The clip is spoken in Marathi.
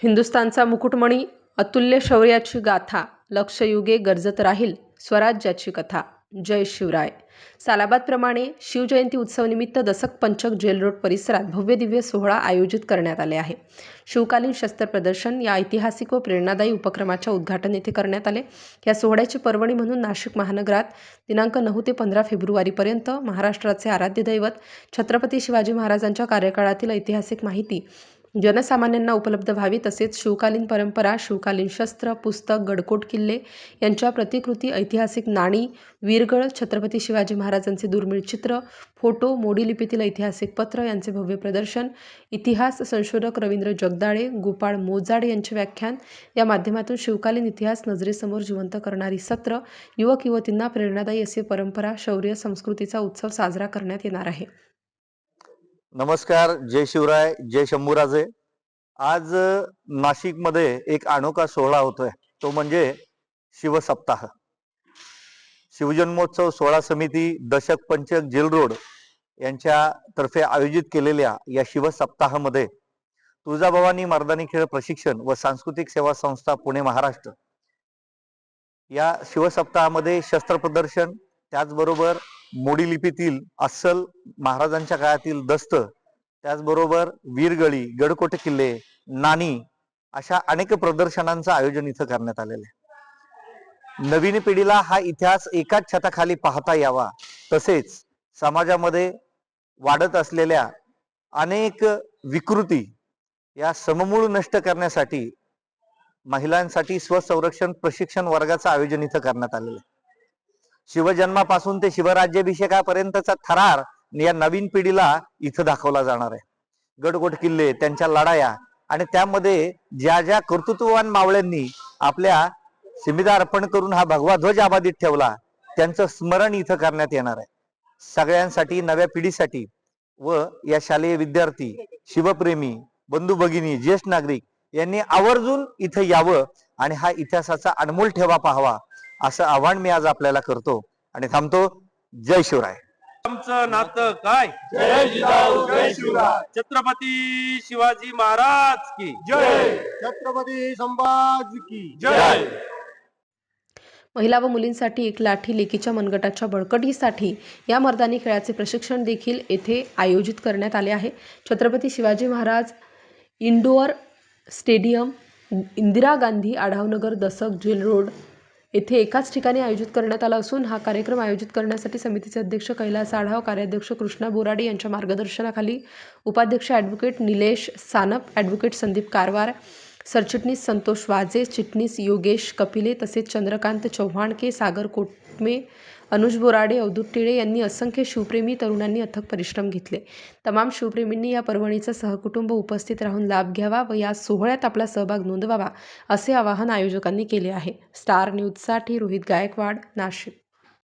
हिंदुस्थानचा मुकुटमणी, अतुल्य शौर्याची गाथा, लक्षयुगे गर्जत राहील स्वराज्याची कथा. जय शिवराय. सालाबादप्रमाणे शिवजयंती उत्सवानिमित्त दसक पंचक जेल रोड परिसरात भव्य दिव्य सोहळा आयोजित करण्यात आले आहे. शिवकालीन शस्त्र प्रदर्शन या ऐतिहासिक व प्रेरणादायी उपक्रमाच्या उद्घाटन येथे करण्यात आले. या सोहळ्याची पर्वणी म्हणून नाशिक महानगरात दिनांक 9 ते 15 फेब्रुवारीपर्यंत महाराष्ट्राचे आराध्य दैवत छत्रपती शिवाजी महाराजांच्या कार्यकाळातील ऐतिहासिक माहिती जनसामान्यांना उपलब्ध व्हावी, तसेच शिवकालीन परंपरा, शिवकालीन शस्त्र, पुस्तक, गडकोट किल्ले यांच्या प्रतिकृती, ऐतिहासिक नाणी, वीरगळ, छत्रपती शिवाजी महाराजांचे दुर्मिळ चित्र, फोटो, मोडी लिपीतील ऐतिहासिक पत्र यांचे भव्य प्रदर्शन, इतिहास संशोधक रवींद्र जगदाळे, गोपाळ मोजाड यांचे व्याख्यान या माध्यमातून शिवकालीन इतिहास नजरेसमोर जिवंत करणारी सत्र, युवक युवतींना प्रेरणादायी असे परंपरा, शौर्य, संस्कृतीचा उत्सव साजरा करण्यात येणार आहे. नमस्कार, जय शिवराय, जय शंभूराजे. आज नाशिकमध्ये एक अनोखा सोहळा होतोय, तो म्हणजे शिवसप्ताह. शिवजन्मोत्सव सोहळा समिती दशक पंचक जेल रोड यांच्या तर्फे आयोजित केलेल्या या शिवसप्ताहामध्ये तुळजाभवानी मर्दानी खेळ प्रशिक्षण व सांस्कृतिक सेवा संस्था पुणे महाराष्ट्र या शिवसप्ताहामध्ये शस्त्र प्रदर्शन, त्याचबरोबर मोडी लिपीतील अस्सल महाराजांच्या काळातील दस्त, त्याचबरोबर वीरगळी, गडकोट किल्ले, नाणी अशा अनेक प्रदर्शनांचं आयोजन इथं करण्यात आलेलं आहे. नवीन पिढीला हा इतिहास एकाच छताखाली पाहता यावा, तसेच समाजामध्ये वाढत असलेल्या अनेक विकृती या सममूळ नष्ट करण्यासाठी महिलांसाठी स्वसंरक्षण प्रशिक्षण वर्गाचं आयोजन इथं करण्यात आलेलं आहे. शिवजन्मापासून ते शिवराज्याभिषेकापर्यंतचा थरार या नवीन पिढीला इथं दाखवला जाणार आहे. गडकोट किल्ले, त्यांच्या लढाया आणि त्यामध्ये ज्या ज्या कर्तृत्ववान मावळ्यांनी आपल्या सीमिता अर्पण करून हा भगवा ध्वज आबादित ठेवला, त्यांचं स्मरण इथं करण्यात येणार आहे. सगळ्यांसाठी, नव्या पिढीसाठी व या शालेय विद्यार्थी, शिवप्रेमी, बंधू भगिनी, ज्येष्ठ नागरिक यांनी आवर्जून इथं यावं आणि हा इतिहासाचा अनमोल ठेवा पाहावा, असं आव्हान मी आज आपल्याला करतो आणि थांबतो. जय शिवराय. आमचं नातं काय? जय जिजाऊ, जय शिवराय. छत्रपती शिवाजी महाराज की जय. छत्रपती संभाजी की जय. महिला व मुलींसाठी एक लाठी लेकीच्या मनगटाच्या बळकटीसाठी या मर्दानी खेळाचे प्रशिक्षण देखील येथे आयोजित करण्यात आले आहे. छत्रपती शिवाजी महाराज इंडोअर स्टेडियम, इंदिरा गांधी आढावनगर, दसक जेल रोड येथे एकाच ठिकाणी आयोजित करण्यात आला असून हा कार्यक्रम आयोजित करण्यासाठी समितीचे अध्यक्ष कैलास आढाव, कार्याध्यक्ष कृष्णा बोराडे यांच्या मार्गदर्शनाखाली उपाध्यक्ष ॲडव्होकेट निलेश सानप, ॲडव्होकेट संदीप कारवार, सरचिटणीस संतोष वाजे, चिटणीस योगेश कपिले तसेच चंद्रकांत चव्हाणके, सागर कोटमे, अनुज बोराडे, अवधूत टिळे यांनी असंख्य शिवप्रेमी तरुणांनी अथक परिश्रम घेतले. तमाम शिवप्रेमींनी या पर्वणीचा सहकुटुंब उपस्थित राहून लाभ घ्यावा व या सोहळ्यात आपला सहभाग नोंदवावा, असे आवाहन आयोजकांनी केले आहे. स्टार न्यूजसाठी रोहित गायकवाड, नाशिक.